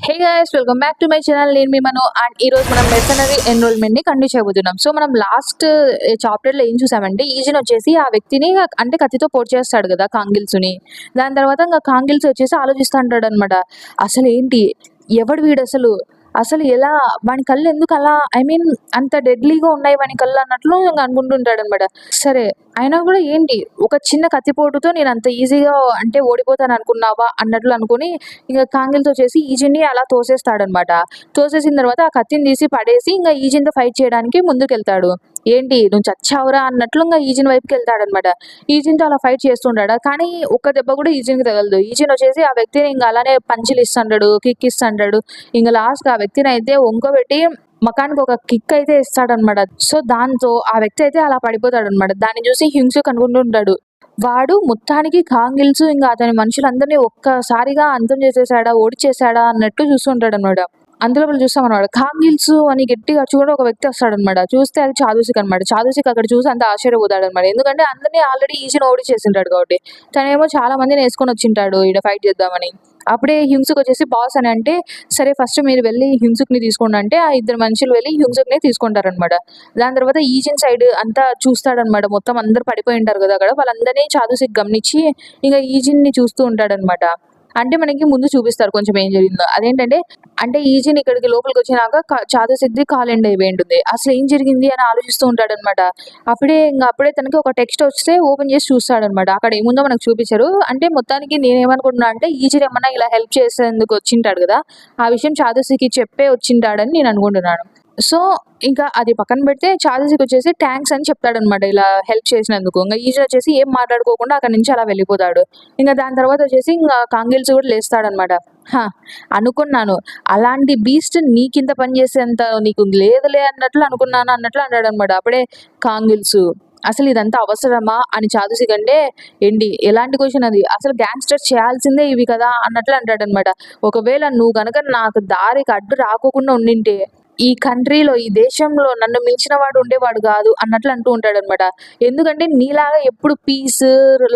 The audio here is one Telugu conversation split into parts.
Hey guys, welcome back to my channel. నేను మీ మను. అండ్ ఈ రోజు మనం మెర్సనరీ ఎన్రోల్మెంట్ ని కంటిన్యూ చేయబోతున్నాం. సో మనం లాస్ట్ చాప్టర్ లో ఏం చూసామంటే, ఈజిన్ వచ్చేసి ఆ వ్యక్తిని అంటే కత్తితో పొడి చేస్తాడు కదా కాంగిల్సుని. దాని తర్వాత ఇంకా కాంగిల్స్ వచ్చేసి ఆలోచిస్తూ ఉంటాడు అనమాట. అసలు ఏంటి, ఎవడు వీడు అసలు, అసలు ఎలా, వాని కళ్ళు ఎందుకు అలా, ఐ మీన్ అంత డెడ్లీగా ఉన్నాయి వాని కళ్ళు అన్నట్లు ఇంకా అనుకుంటుంటాడు అనమాట. సరే, అయినా కూడా ఏంటి, ఒక చిన్న కత్తిపోటుతో నేను అంత ఈజీగా అంటే ఓడిపోతాను అనుకున్నావా అన్నట్లు అనుకుని ఇంకా కాంగిల్తో చేసి ఈజిన్ని అలా తోసేస్తాడనమాట. తోసేసిన తర్వాత ఆ కత్తిని తీసి పడేసి ఇంకా ఈజిన్తో ఫైట్ చేయడానికి ముందుకెళ్తాడు. ఏంటి, నువ్వు చచ్చావురా అన్నట్లు ఇంకా ఈజిన్ వైపుకి వెళ్తాడనమాట. ఈజిన్తో అలా ఫైట్ చేస్తుంటాడు, కానీ ఒక్క దెబ్బ కూడా ఈజిన్కి తగలదు. ఈజిన్ వచ్చేసి ఆ వ్యక్తిని ఇంకా అలానే పంచులు ఇస్తుంటాడు, కిక్ ఇస్తుంటాడు. ఇంకా లాస్ట్ ఆ వ్యక్తిని అయితే వంకబెట్టి మకానికి ఒక కిక్ అయితే ఇస్తాడనమాట. సో దాంతో ఆ వ్యక్తి అయితే అలా పడిపోతాడు అనమాట. దాన్ని చూసి హింసక్ అనుకుంటుంటాడు, వాడు మొత్తానికి కాంగిల్స్ ఇంకా అతని మనుషులందరినీ ఒక్కసారిగా అంతం చేసేసాడా, ఓడిచేసాడా అన్నట్టు చూస్తుంటాడు అనమాట. అందులో వీళ్ళు చూస్తాం అనమాట, కాంగిల్స్ అని గట్టిగా అరిచి కూడా ఒక వ్యక్తి వస్తాడనమాట. చూస్తే అది చాదూసిక్ అనమాట. చాదూసిక్ అక్కడ చూసి అంత ఆశ్చర్యపోతాడు అనమాట, ఎందుకంటే అందరినీ ఆల్రెడీ ఈజీని ఓడిచేసింటాడు కాబట్టి. తనేమో చాలా మందిని వేసుకొని వచ్చింటాడు ఈడ ఫైట్ చేద్దామని. అప్పుడే హింసక్ వచ్చేసి బాస్ అని అంటే, సరే ఫస్ట్ మీరు వెళ్ళి హింసక్ని తీసుకోండి అంటే ఆ ఇద్దరు మనుషులు వెళ్ళి హింసక్ని తీసుకుంటారనమాట. దాని తర్వాత ఈజిన్ సైడ్ అంతా చూస్తాడనమాట. మొత్తం అందరు పడిపోయి ఉంటారు కదా అక్కడ, వాళ్ళందరినీ చాదూసిక్ గమనించి ఇంకా ఈజిన్ని చూస్తూ ఉంటాడనమాట. అంటే మనకి ముందు చూపిస్తారు కొంచెం ఏం జరిగిందో. అదేంటంటే, అంటే ఈజిన్ ఇక్కడికి లోపలికి వచ్చినాక చాదూసిక్ది కాల్ ఎండ్ అయిపోయి ఉంటుంది. అసలు ఏం జరిగింది అని ఆలోచిస్తూ ఉంటాడనమాట. అప్పుడే తనకి ఒక టెక్స్ట్ వస్తే ఓపెన్ చేసి చూస్తాడనమాట. అక్కడ ఏముందో మనకు చూపించారు. అంటే మొత్తానికి నేనేమనుకుంటున్నా అంటే, ఈజిన్ ఏమన్నా ఇలా హెల్ప్ చేసేందుకు వచ్చింటాడు కదా, ఆ విషయం చాదూసిక్కి చెప్పే వచ్చింటాడని నేను అనుకుంటున్నాను. సో ఇంకా అది పక్కన పెడితే చాదూసిక్ వచ్చేసి థ్యాంక్స్ అని చెప్తాడనమాట, ఇలా హెల్ప్ చేసినందుకు. ఇంకా ఈజిన్ వచ్చేసి ఏం మాట్లాడుకోకుండా అక్కడి నుంచి అలా వెళ్ళిపోతాడు. ఇంకా దాని తర్వాత వచ్చేసి ఇంకా కాంగిల్స్ కూడా లేస్తాడనమాట. అనుకున్నాను, అలాంటి బీస్ట్ నీకింత పని చేసేంత నీకు లేదులే అన్నట్లు అనుకున్నాను అన్నట్లు అన్నాడు అనమాట. అప్పుడే కాంగిల్స్, అసలు ఇదంతా అవసరమా అని చాదూసిక్ అంటే, ఏంటి ఎలాంటి క్వశ్చన్ అది, అసలు గ్యాంగ్స్టర్స్ చేయాల్సిందే ఇవి కదా అన్నట్లు అంటాడనమాట. ఒకవేళ నువ్వు కనుక నాకు దారికి అడ్డు రాకోకుండా ఉండింటే ఈ కంట్రీలో, ఈ దేశంలో నన్ను మించిన వాడు ఉండేవాడు కాదు అన్నట్లు అంటూ ఉంటాడు అనమాట. ఎందుకంటే నీలాగా ఎప్పుడు పీస్,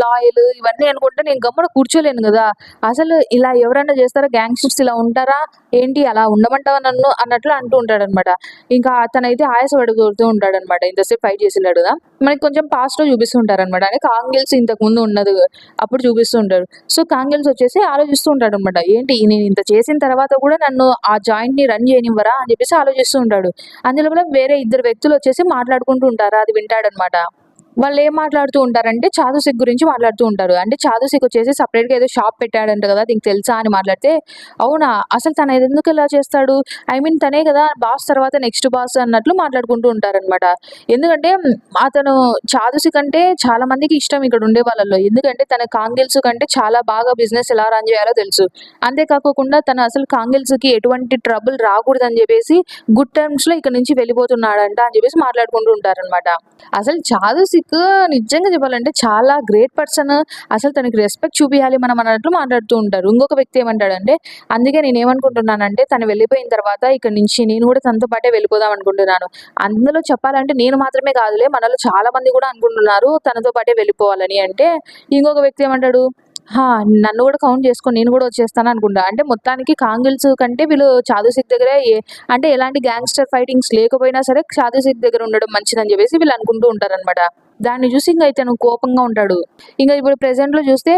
లాయల్ ఇవన్నీ అనుకుంటే నేను గమ్మున కూర్చోలేను కదా. అసలు ఇలా ఎవరైనా చేస్తారా, గ్యాంగ్స్టర్స్ ఇలా ఉంటారా ఏంటి, అలా ఉండమంటావా నన్ను అన్నట్లు అంటూ ఉంటాడనమాట. ఇంకా అతనైతే ఆయాసపడుతూ ఉంటాడనమాట, ఇంతసేపు ఫైట్ చేసినాడు కదా. మనకి కొంచెం పాస్ట్ లో చూపిస్తూ ఉంటారనమాట, అంటే కాంగిల్స్ ఇంతకు ముందు ఉన్నది అప్పుడు చూపిస్తూ ఉంటారు. సో కాంగిల్స్ వచ్చేసి ఆలోచిస్తూ ఉంటాడు అనమాట, ఏంటి నేను ఇంత చేసిన తర్వాత కూడా నన్ను ఆ జాయింట్ ని రన్ చేయనివ్వరా అని చెప్పేసి ఆలోచిస్తూ ఉంటాడు. అందులో కూడా వేరే ఇద్దరు వ్యక్తులు వచ్చేసి మాట్లాడుకుంటూ ఉంటారు, అది వింటాడనమాట. వాళ్ళు ఏం మాట్లాడుతూ ఉంటారంటే చాదూసిక్ గురించి మాట్లాడుతూ ఉంటారు. అంటే చాదూసిక్ వచ్చేసి సపరేట్‌గా ఏదో షాప్ పెట్టాడంట కదా, నీకు తెలుసా అని మాట్లాడితే, అవునా, అసలు తను ఎందుకు ఇలా చేస్తాడు, ఐ మీన్ తనే కదా బాస్ తర్వాత నెక్స్ట్ బాస్ అన్నట్లు మాట్లాడుకుంటూ ఉంటారనమాట. ఎందుకంటే అతను చాదూసిక్ అంటే చాలా మందికి ఇష్టం ఇక్కడ ఉండే వాళ్ళలో. ఎందుకంటే తన కాంగిల్స్ కంటే చాలా బాగా బిజినెస్ ఎలా రన్ చేయాలో తెలుసు. అంతేకాకుండా తను అసలు కాంగిల్స్‌కి ఎటువంటి ట్రబుల్ రాకూడదని చెప్పేసి గుడ్ టర్మ్స్‌లో ఇక్కడ నుంచి వెళ్ళిపోతున్నాడంట అని చెప్పేసి మాట్లాడుకుంటూ ఉంటారనమాట. అసలు చాదూసిక్ నిజంగా చెప్పాలంటే చాలా గ్రేట్ పర్సన్. అసలు తనకి రెస్పెక్ట్ చూపియాలి మనం అన్నట్లు మాట్లాడుతూ ఉంటారు. ఇంకొక వ్యక్తి ఏమంటాడంటే, అందుకే నేను ఏమనుకుంటున్నానంటే తను వెళ్ళిపోయిన తర్వాత ఇక్కడ నుంచి నేను కూడా తనతో పాటే వెళ్ళిపోదాం అనుకుంటున్నాను. అందులో చెప్పాలంటే నేను మాత్రమే కాదులే, మనలో చాలా మంది కూడా అనుకుంటున్నారు తనతో పాటే వెళ్ళిపోవాలని. అంటే ఇంకొక వ్యక్తి ఏమంటాడు, నన్ను కూడా కౌంట్ చేసుకొని నేను కూడా వచ్చేస్తాను అనుకుంటా. అంటే మొత్తానికి కాంగిల్స్ కంటే వీళ్ళు చాదూసిక్ దగ్గరే అంటే ఎలాంటి గ్యాంగ్స్టర్ ఫైటింగ్స్ లేకపోయినా సరే చాదూసిక్ దగ్గర ఉండడం మంచిదని చెప్పేసి వీళ్ళు అనుకుంటూ ఉంటారనమాట. దాన్ని చూసి ఇంకా ఇతను కోపంగా ఉంటాడు. ఇంకా ఇప్పుడు ప్రెసెంట్ లో చూస్తే,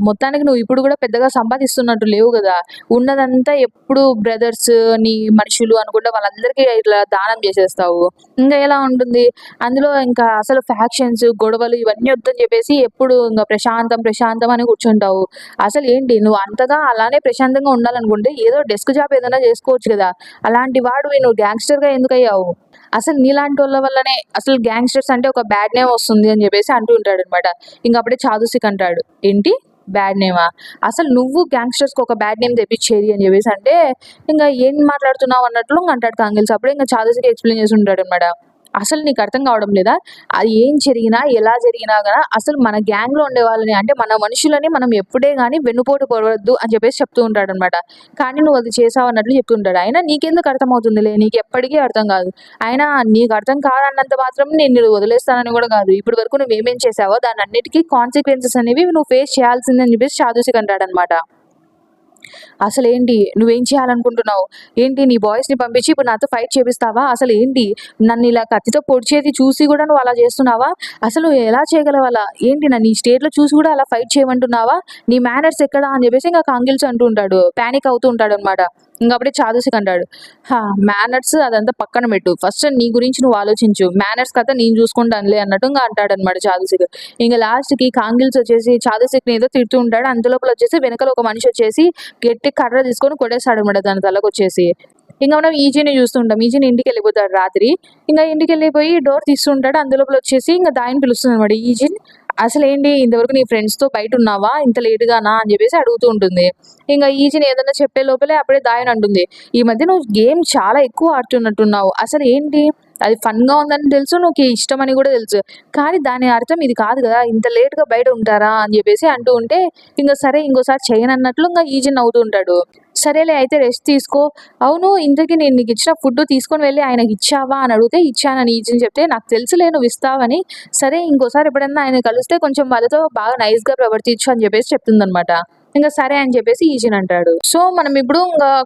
మొత్తానికి నువ్వు ఇప్పుడు కూడా పెద్దగా సంపాదిస్తున్నట్టు లేవు కదా, ఉన్నదంతా ఎప్పుడు బ్రదర్స్ నీ మనుషులు అనుకుంటే వాళ్ళందరికీ ఇట్లా దానం చేసేస్తావు. ఇంకా ఎలా ఉంటుంది, అందులో ఇంకా అసలు ఫ్యాక్షన్స్, గొడవలు ఇవన్నీ వద్దని చెప్పేసి ఎప్పుడు ఇంకా ప్రశాంతం ప్రశాంతం అని కూర్చుంటావు. అసలు ఏంటి, నువ్వు అంతగా అలానే ప్రశాంతంగా ఉండాలనుకుంటే ఏదో డెస్క్ జాబ్ ఏదైనా చేసుకోవచ్చు కదా, అలాంటి వాడు నువ్వు గ్యాంగ్స్టర్ గా ఎందుకు అయ్యావు, అసలు నీలాంటి వాళ్ళ వల్లనే అసలు గ్యాంగ్స్టర్స్ అంటే ఒక బ్యాడ్ నేమ్ వస్తుంది అని చెప్పేసి అంటూ ఉంటాడు అనమాట. ఇంకా అప్పుడే చాదూసిక్ అంటాడు, ఏంటి బ్యాడ్ నేమా, అసలు నువ్వు గ్యాంగ్స్టర్స్కి ఒక బ్యాడ్ నేమ్ తెప్పించేది అని చెప్పేసి అంటే, ఇంకా ఏం మాట్లాడుతున్నావు అన్నట్లు అంటాడు కాంగిల్స్. అప్పుడే ఇంకా చాదూసిక్ ఎక్స్ప్లెయిన్ చేసి ఉంటాడు అనమాట, అసలు నీకు అర్థం కావడం లేదా, అది ఏం జరిగినా ఎలా జరిగినా కదా అసలు మన గ్యాంగ్ లో ఉండే వాళ్ళని అంటే మన మనుషులని మనం ఎప్పుడే కానీ వెన్నుపోటు పొడవద్దు అని చెప్పేసి చెప్తూ ఉంటాడు అనమాట. కానీ నువ్వు అది చేసావు అన్నట్లు చెప్తుంటాడు. అయినా నీకెందుకు అర్థం అవుతుందిలే, నీకు ఎప్పటికీ అర్థం కాదు, అయినా నీకు అర్థం కాదన్నంత మాత్రం నేను నిన్ను వదిలేస్తానని కూడా కాదు, ఇప్పటి వరకు నువ్వేమేం చేసావో దాని అన్నిటికీ కాన్సిక్వెన్సెస్ అనేవి నువ్వు ఫేస్ చేయాల్సిందని చెప్పేసి చాదూసిక్ అంటాడనమాట. అసలేంటి? నువ్వేం చేయాలనుకుంటున్నావు? ఏంటి నీ బాయ్స్‌ని పంపించి ఇప్పుడు నాతో ఫైట్ చేపిస్తావా? అసలేంటి? నన్నిలా కత్తితో పొడిచేది చూసి గూడా నువ్వు అలా చేస్తున్నావా? అసలు నువ్వు ఎలా చేయగలవు అలా? ఏంటి నన్ను ఈ స్టేజ్‌లో చూసి గూడా అలా ఫైట్ చేయమంటున్నావా? నీ మేనర్స్ ఎక్కడ? అని జెప్పేసి ఇంక కాంగిల్స్ అంటూ ఉంటాడు. పానిక్ అవుతూ ఉంటాడనమాట. ఇంగప్పుడే చాదస్‌కి అంటాడు. మేనర్స్ అదంతా పక్కన పెట్టు. ఫస్ట్ నీ గురించి నువ్వు ఆలోచించు. మేనర్స్ కథ నేను చూసుకుంటానులే అన్నట్టు ఇంగ అంటాడనమాట చాదస్‌కి. ఇంగ లాస్ట్‌కి కాంగిల్స్ వచ్చేసి చాదస్‌ని ఏదో తిడుతూ ఉంటాడు. అంతలోపల వచ్చేసి వెనకాల ఒక మనిషి వచ్చేసి గట్టి కర్ర తీసుకొని కొట్టేస్తాడనమాట దాని తలకొచ్చేసి. ఇంక మనం ఈజీని చూస్తుంటాం. ఈజీని ఇంటికెళ్ళిపోతాడు రాత్రి. ఇంగ ఇంటికెళ్ళిపోయి డోర్ తీస్తుంటాడు. అందులోపల వచ్చేసి ఇంగ దాయిని పిలుస్తుందనమాట. ఈజిన్ అసలేంటి ఇంతవరకు నీ ఫ్రెండ్స్‌తో బయటున్నావా? ఇంత లేట్‌గానా? అని జెప్పేసి అడుగుతూ ఉంటుంది. ఇంగ ఈజిన్ ఏదన్నా చెప్పే లోపలే అప్పుడే దాయన్ అంటుంది. ఈ మధ్య నువ్వు గేమ్ చాలా ఎక్కువ ఆడుతున్నట్టున్నావు. అసలేంటి? అది ఫన్‌గా ఉందని తెలుసు. నీకు ఇష్టమని గూడా తెలుసు. కానీ దాని అర్థం ఇది కాదు గదా! ఇంత లేట్‌గా బయట ఉంటారా? అని జెప్పేసి అంటూ ఉంటే, ఇంగ సరే ఇంకోసారి చెయ్యనన్నట్లు ఇంగ ఈజిన్ నవ్వుతూ ఉంటాడు. సరేలే అయితే రెస్ట్ తీసుకో. అవును ఇంతకీ నేను నీకిచ్చిన ఫుడ్డు తీసుకొని వెళ్లి ఆయనకిచ్చావా? అని అడిగితే ఇచ్చానని ఈజిన్ చెప్తే, నాకు తెలుసులే నువ్విస్తావని. సరే ఇంకోసారి ఎప్పుడన్నా ఆయన్ని కలిస్తే కొంచెం వాళ్ళతో బాగా నైస్‌గా ప్రవర్తించు అని జెప్పేసి చెప్తుందనమాట. ఇంగ సరే అని చెప్పేసి ఈజిన్ అంటాడు. సో, మనం ఇప్పుడు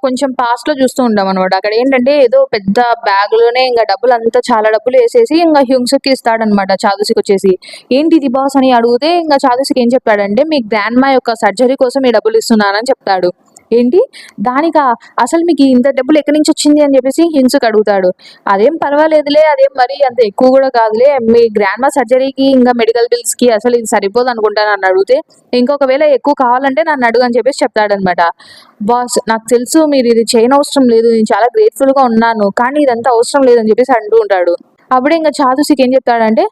కొంచెం పాస్ట్‌లో చూస్తూ ఉంటామనమాట. అక్కడేంటంటే ఏదో పెద్ద బ్యాగ్‌లోనే డబ్బులంతా చాలా డబ్బులేసేసి హ్యూన్‌సక్‌కి ఇస్తాడనమాట చాదస్‌కొచ్చేసి. "ఏంటిది బాస్" అని అడిగితే చాదస్‌కి ఏం చెప్తాడంటే, "మీ గ్రాండ్‌మా యొక్క సర్జరీ కోసం ఈ డబ్బులిస్తున్నానని" చెప్తాడు. ఏంటి? దానికా? అసలు మీకు ఇంత డబ్బులు ఎక్కడి నుంచొచ్చింది అని జెప్పేసి హింసక్ అడుగుతాడు. అదేం పర్వాలేదులే. అదేం మరీ అంత ఎక్కువ గూడా కాదులే. మీ గ్రాండ్‌మా సర్జరీకి, మెడికల్ బిల్స్‌కి అసలు ఇది సరిపోదనుకుంటా నన్ను అడిగితే. ఇంకొకవేళ ఎక్కువ కావాలంటే నన్నడుగు అని చెప్పేసి చెప్తాడనమాట. బాస్ నాకు తెలుసు మీరిది చేయనవసరం లేదు. నేను చాలా గ్రేట్‌ఫుల్‌గా ఉన్నాను. కానీ ఇదంతా అవసరం లేదని జెప్పేసి అంటూ ఉంటాడు. అప్పుడే చాదస్‌కి ఏం చెప్తాడంటే,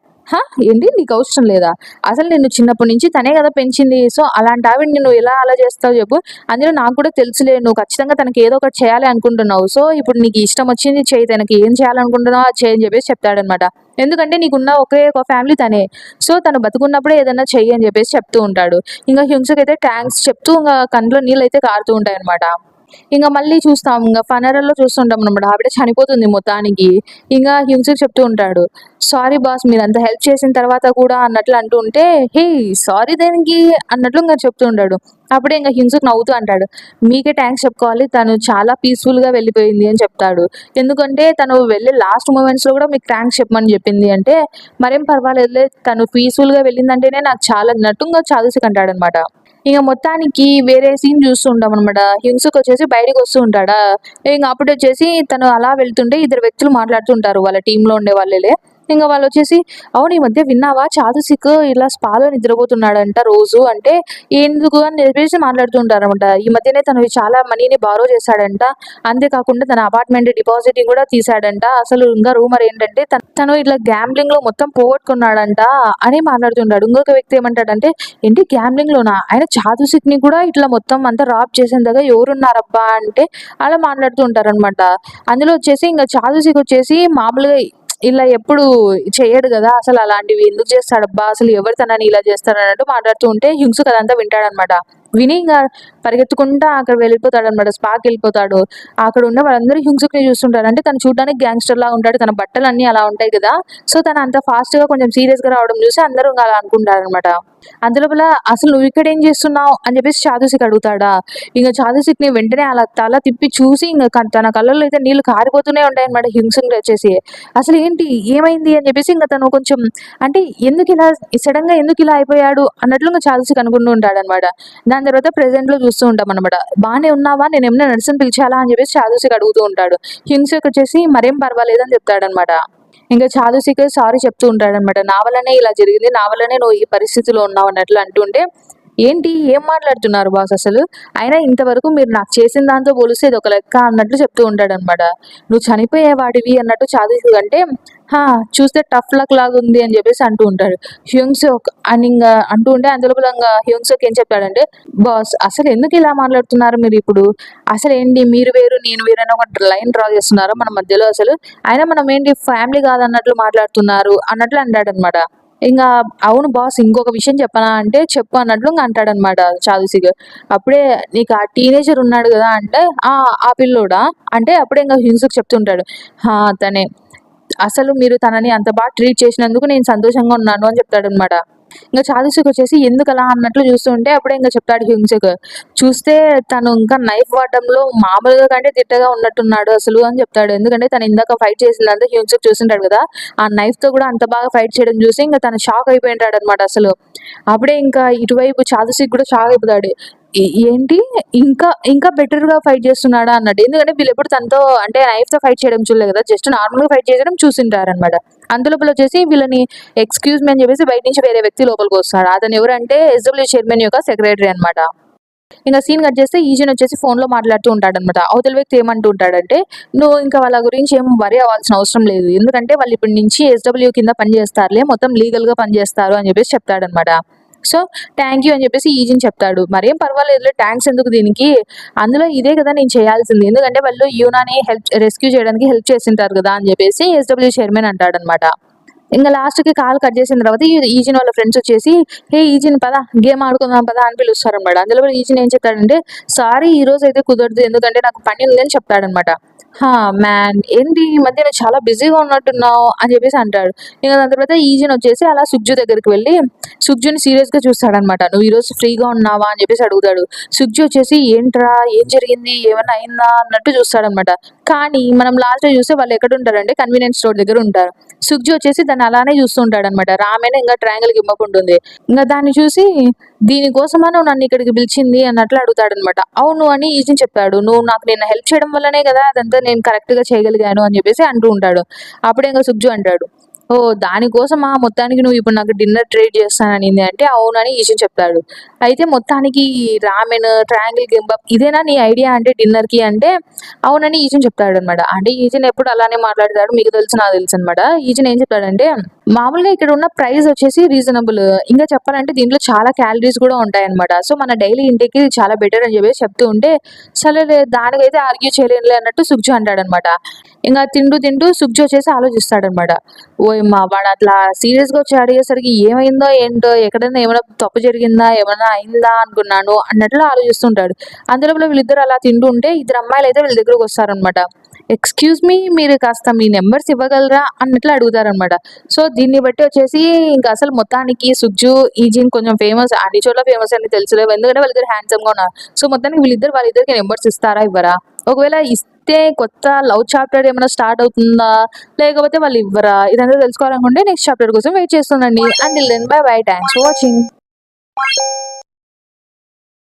ఏంటి నీకవసరం లేదా? అసలు నిన్ను చిన్నప్పటి నుంచి తనే గదా పెంచింది. సో, అలాంటి ఆవిడని నువ్వు ఎలా అలా చేస్తావు జెప్పు? అందులో నాకు కూడా తెలుసులే నువ్వు ఖచ్చితంగా తనకి ఏదో ఒకటి చేయాలి అనుకుంటున్నావు. సో, ఇప్పుడు నీకు ఇష్టం వచ్చింది చెయ్యి. తనకి ఏం చేయాలనుకుంటున్నావో అది చెయ్యి అని చెప్పేసి చెప్తాడనమాట. ఎందుకంటే నీకున్న ఒకే ఒక ఫ్యామిలీ తనే. సో, తను బతికున్నప్పుడే ఏదన్నా చెయ్యి అని చెప్పేసి చెప్తూ ఉంటాడు. హ్యూన్స్‌కైతే థాంక్స్ చెప్తూ కంట్లో నీళ్ళైతే కారుతూ ఉంటాయనమాట. మళ్ళీ చూస్తాం. ఫనరల్‌లో చూస్తుంటామనమాట. ఆవిడ చనిపోతుంది మొత్తానికి. హ్యూన్‌సక్ చెప్తూ ఉంటాడు. సారీ బాస్ మీరంత హెల్ప్ చేసిన తర్వాత కూడా అన్నట్లు అంటూ ఉంటే, హేయ్! సారీ దేనికి అన్నట్లు చెప్తూ ఉంటాడు. అప్పుడే హ్యూన్‌సక్ నవ్వుతూ అంటాడు. మీకే థాంక్స్ చెప్పుకోవాలి. తను చాలా పీస్‌ఫుల్‌గా వెళ్ళిపోయింది అని చెప్తాడు. ఎందుకంటే తను వెళ్ళే లాస్ట్ మొమెంట్స్‌లో కూడా మీకు థాంక్స్ చెప్పమని చెప్పింది అంటే, మరేం పర్వాలేదులే తను పీస్‌ఫుల్‌గా వెళ్ళిందంటేనే నాకు చాలా అన్నట్టు చాదస్‌కి అంటాడనమాట. మొత్తానికి వేరే సీన్ చూస్తూ ఉంటామనమాట. హింసక్ వచ్చేసి బయటికొస్తూ ఉంటాడా, అప్పుడొచ్చేసి తను అలా వెళ్తుంటే ఇద్దరు వ్యక్తులు మాట్లాడుతూ ఉంటారు. వాళ్ళ టీమ్‌లో ఉండే వాళ్ళేలే. వాళ్ళొచ్చేసి, "అవును ఈ మధ్య విన్నావా చాదసిక్ ఇలా స్పాలో నిద్రపోతున్నాడంట రోజు" అంటే, ఎందుకు అని చెప్పేసి మాట్లాడుతూ ఉంటారనమాట. ఈ మధ్యనే తను చాలా మనీని బారో చేశాడంట. అంతేకాకుండా తన అపార్ట్‌మెంట్ డిపాజిట్‌ని కూడా తీశాడంట. అసలు ఇంకా రూమర్ ఏంటంటే తను ఇట్లా గ్యాంబ్లింగ్‌లో మొత్తం పోగొట్టుకున్నాడంట అని మాట్లాడుతుంటాడు. ఇంకొక వ్యక్తి ఏమంటాడంటే, ఏంటి గ్యాంబ్లింగ్‌లోనా? ఆయన చాదసిక్‌ని కూడా ఇట్లా మొత్తం అంతా రాబ్ చేసేంతగా ఎవరున్నారబ్బా! అంటే అలా మాట్లాడుతూ ఉంటారనమాట. అందులో వచ్చేసి చాదసిక్ వచ్చేసి మామూలుగా ఇలా ఎప్పుడు చెయ్యడు గదా! అసలు అలాంటివి ఎందుకు చేస్తాడబ్బా! అసలు ఎవరు తనని ఇలా చేస్తారన్నట్టు మాట్లాడుతూ ఉంటే హింసక్ అదంతా వింటాడనమాట. విని పరిగెత్తుకుంటా అక్కడ వెళ్ళిపోతాడనమాట. స్పాకెళ్ళిపోతాడు. అక్కడ ఉన్న వాళ్ళందరూ హింసక్‌ని చూస్తుంటారు. అంటే తను చూడడానికి గ్యాంగ్‌స్టర్‌లాగా ఉంటాడు. తన బట్టలన్నీ అలా ఉంటాయి కదా! సో, తను అంత ఫాస్ట్‌గా కొంచెం సీరియస్‌గా రావడం చూసి అందరూ అలా అనుకుంటారనమాట. అందులోపల "అసలు నువ్విక్కడేం చేస్తున్నావు?" అని చెప్పేసి చాదసిక్ అడుగుతాడా. చాదసిక్‌ని వెంటనే అలా తల తిప్పి చూసి తన కళ్ళల్లో అయితే నీళ్లు కారిపోతూనే ఉంటాయన్నమాట హింసక్‌నొచ్చేసి. "అసలేంటి? ఏమైంది?" అని చెప్పేసి తను కొంచెం అంటే ఎందుకిలా సడెన్‌గా ఎందుకిలా అయిపోయాడు అన్నట్లు చాదసిక్ అనుకుంటూ ఉంటాడన్నమాట. దాని తర్వాత ప్రెజెంట్‌లో చూస్తూ ఉంటామన్నమాట. "బానే ఉన్నావా? నేనేమన్నా నర్స్‌ని పిలిచాలా?" అని చెప్పేసి చాదసిక్ అడుగుతూ ఉంటాడు. హింసక్ వచ్చేసి "మరేం పర్వాలేదని" చెప్తాడన్నమాట. చాదసిక్ సారీ చెప్తూ ఉంటాడన్నమాట. "నా వల్లనే ఇలా జరిగింది. నా వల్లనే నువ్వు ఈ పరిస్థితిలో ఉన్నావు" అన్నట్లు అంటుంటే, "ఏంటి? ఏం మాట్లాడుతున్నారు బాస్ అసలు? అయినా ఇంతవరకు మీరు నాకు చేసిన దాంతో పోలిస్తే ఇదొక లెక్క" అన్నట్లు చెప్తూ ఉంటాడన్నమాట. "నువ్వు చనిపోయేవాడివి" అన్నట్టు చాదసిక్ అంటే, "హా! చూస్తే టఫ్ లక్ లాగుంది" అని చెప్పేసి అంటూ ఉంటాడు. హ్యూన్సక్ అని అంటూ ఉంటే అందులోపల హ్యూన్సక్ ఏం చెప్తాడంటే, "బాస్ అసలు ఎందుకు ఇలా మాట్లాడుతున్నారు మీరిప్పుడు? అసలేంటి మీరు వేరు, నేను వేరు అని ఒక లైన్ డ్రా చేస్తున్నారా మన మధ్యలో అసలు? అయినా మనం ఏంటి ఫ్యామిలీ కాదన్నట్లు మాట్లాడుతున్నారు" అన్నట్లు అంటాడన్నమాట. ఇంగా "అవును బాస్ ఇంకొక విషయం చెప్పనా" అంటే, "చెప్పు" అన్నట్లు అంటాడన్నమాట చాదసిక్. అప్పుడే "నీకు ఆ టీనేజర్ ఉన్నాడు గదా!" అంటే, "ఆ! ఆ పిల్లోడా?" అంటే అప్పుడే హింసక్ చెప్తుంటాడు. తనే. అసలు మీరు తనని అంత బాగా ట్రీట్ చేసినందుకు నేను సంతోషంగా ఉన్నాను" అని చెప్తాడన్నమాట. ఇంక చాదీసుక్ వచ్చేసి ఎందుకలా అన్నట్లు చూస్తుంటే అప్పుడే ఇంక చెప్తాడు హ్యూంగ్‌సుక్. చూస్తే తను ఇంకా నైఫ్ వాడడంలో మామూలుగా కంటే దిట్టగా ఉన్నట్టున్నాడు అసలు అని చెప్తాడు. ఎందుకంటే తను ఇందాక ఫైట్ చేసిందంతా హ్యూంగ్‌సుక్ చూసుంటాడు కదా! ఆ నైఫ్‌తో కూడా అంత బాగా ఫైట్ చేయడం చూసి ఇంక తను షాక్ అయిపోయుంటాడనమాట అసలు. అప్పుడే ఇంకా ఇటువైపు చాదీసుక్ కూడా షాక్ అయిపోతాడు. ఏంటి ఇంకా ఇంకా బెటర్‌గా ఫైట్ చేస్తున్నాడా అన్నట్టు. ఎందుకంటే వీళ్ళెప్పుడు తనతో అంటే నైఫ్‌తో ఫైట్ చేయడం చూడలేదు కదా! జస్ట్ నార్మల్‌గా ఫైట్ చేయడం చూసుంటారనమాట. అంతలోపల వచ్చేసి వీళ్ళని ఎక్స్‌క్యూజ్ మీ అని చెప్పేసి బయట నుంచి వేరే వ్యక్తి లోపలికొస్తాడు. అతను ఎవరంటే ఎస్‌డబ్ల్యూ చైర్మన్ యొక్క సెక్రటరీ అనమాట. ఇంక సీన్ కట్ చేస్తే ఈజన్ వచ్చేసి ఫోన్‌లో మాట్లాడుతూ ఉంటాడనమాట. అవతల వ్యక్తి ఏమంటూ ఉంటాడంటే, "నువ్వు ఇంకా వాళ్ళ గురించి ఏం వర్రీ అవ్వాల్సిన అవసరం లేదు. ఎందుకంటే వాళ్ళు ఇప్పటి నుంచి ఎస్‌డబ్ల్యూ కింద పని చేస్తారులే. మొత్తం లీగల్‌గా పని చేస్తారు" అని చెప్పేసి చెప్తాడనమాట. సో, థాంక్ యూ అని చెప్పేసి ఈజిన్ చెప్తాడు. "మరేం పర్వాలేదులే థాంక్స్ ఎందుకు దీనికి. అందులో ఇదే కదా నేను చేయాల్సింది. ఎందుకంటే వాళ్ళు యూనాని రెస్క్యూ చేయడానికి హెల్ప్ చేసింటారు కదా!" అని చెప్పేసి ఎస్‌డబ్ల్యూ చైర్మన్ అంటాడనమాట. ఇంగ లాస్ట్‌కి కాల్ కట్ చేసిన తర్వాత ఈజిన్ వాళ్ళ ఫ్రెండ్స్ వచ్చేసి, "హే ఈజిన్ పద గేమ్ ఆడుకుందాం పద" అని పిలుస్తారనమాట. అందులో ఈజిన్ ఏం చెప్తాడంటే, "సారీ ఈరోజైతే కుదరదు. ఎందుకంటే నాకు పని ఉంది" అని చెప్తాడనమాట. "హా! మ్యాన్ ఏంటి ఈ మధ్య నువ్వు చాలా బిజీగా ఉన్నట్టున్నావు" అని చెప్పేసి అంటాడు. ఇంక దాని తర్వాత ఈజిన్ వచ్చేసి అలా సుగ్జు దగ్గరికి వెళ్ళి సుగ్జుని సీరియస్‌గా చూస్తాడనమాట. "నువ్వు ఈరోజు ఫ్రీగా ఉన్నావా?" అని చెప్పేసి అడుగుతాడు. సుగ్జు వచ్చేసి, "ఏంట్రా ఏం జరిగింది? ఏమన్నా అయిందా?" అన్నట్టు చూస్తాడనమాట. కానీ మనం లాస్ట్‌లో చూస్తే వాళ్ళు ఎక్కడుంటారంటే కన్వీనియన్స్ స్టోర్ దగ్గర ఉంటారు. సుగ్జు వచ్చేసి దాన్ని అలానే చూస్తూ ఉంటాడనమాట. రామెన ఇంగా ట్రయాంగిల్ గిమ్మప్ ఉంటుంది. ఇంగ దాన్ని చూసి "దీనికోసమా నువ్వు నన్ను ఇక్కడికి పిలిచింది" అన్నట్లు అడుగుతాడనమాట. "అవును" అని ఈజిన్ చెప్తాడు. "నువ్వు నాకు నిన్న హెల్ప్ చేయడం వల్లనే కదా అదంతా నేను కరెక్ట్‌గా చేయగలిగాను" అని చెప్పేసి అంటూ ఉంటాడు. అప్పుడే ఇంగ సుగ్జు అంటాడు, "ఓహ్! దానికోసమా మొత్తానికి నువ్వు ఇప్పుడు నాకు డిన్నర్ ట్రీట్ చేస్తాననింది" అంటే అవునని ఈజిన్ చెప్తాడు. అయితే మొత్తానికి రామెన్, ట్రయాంగిల్ గిమ్మప్ ఇదేనా నీ ఐడియా అంటే డిన్నర్‌కి అంటే అవునని ఈజిన్ చెప్తాడనమాట. అంటే ఈజిన్ ఎప్పుడు అలానే మాట్లాడతాడు. మీకు తెలుసు నాకు తెలుసనమాట. ఈజిన్ ఏం చెప్తాడంటే, మామూలుగా ఇక్కడ ఉన్న ప్రైస్ వచ్చేసి రీజనబుల్. ఇంకా చెప్పాలంటే దీంట్లో చాలా క్యాలరీస్ కూడా ఉంటాయనమాట. సో, మన డైలీ ఇంటేక్‌కి ఇది చాలా బెటర్ అని చెప్పేసి చెప్తూ ఉంటే, సరేలే దానికైతే ఆర్గ్యూ చేయలేనులే అన్నట్టు సుగ్జు అంటాడనమాట. ఇంగ తింటూ తింటూ సుగ్జు వచ్చేసి ఆలోచిస్తాడనమాట. ఓయమ్మ! వాడు అట్లా సీరియస్‌గా వచ్చి అడిగేసరికి ఏమైందో ఏంటో ఎక్కడైనా ఏమైనా తప్పు జరిగిందా? ఏమన్నా అయిందా అనుకున్నాను అన్నట్లు ఆలోచిస్తుంటాడు. అంతలోపల వీళ్ళిద్దరు అలా తింటూ ఉంటే ఇద్దరు అమ్మాయిలైతే వీళ్ళ దగ్గరకొస్తారనమాట. "ఎక్స్‌క్యూజ్ మీ మీరు కాస్త మీ నంబర్స్ ఇవ్వగలరా?" అన్నట్లు అడుగుతారనమాట. సో, దీన్ని బట్టి వచ్చేసి ఇంక అసలు మొత్తానికి సుగ్జు, ఈజిన్ కొంచెం ఫేమస్ అన్ని చోట్ల ఫేమస్ అని తెలుసులే. ఎందుకంటే వాళ్ళిద్దరు హ్యాండ్సమ్‌గా ఉన్నారు. సో, మొత్తానికి వాళ్ళిద్దరికి నంబర్స్ ఇస్తారా? ఇవ్వరా? ఒకవేళ ఇస్తే కొత్త లవ్ చాప్టర్ ఏమైనా స్టార్ట్ అవుతుందా? లేకపోతే వాళ్ళు ఇవ్వరా? ఇదంతా తెలుసుకోవాలనుకుంటే నెక్స్ట్ చాప్టర్ కోసం వెయిట్ చేస్తుండండి. Until then bye bye. Thanks for watching.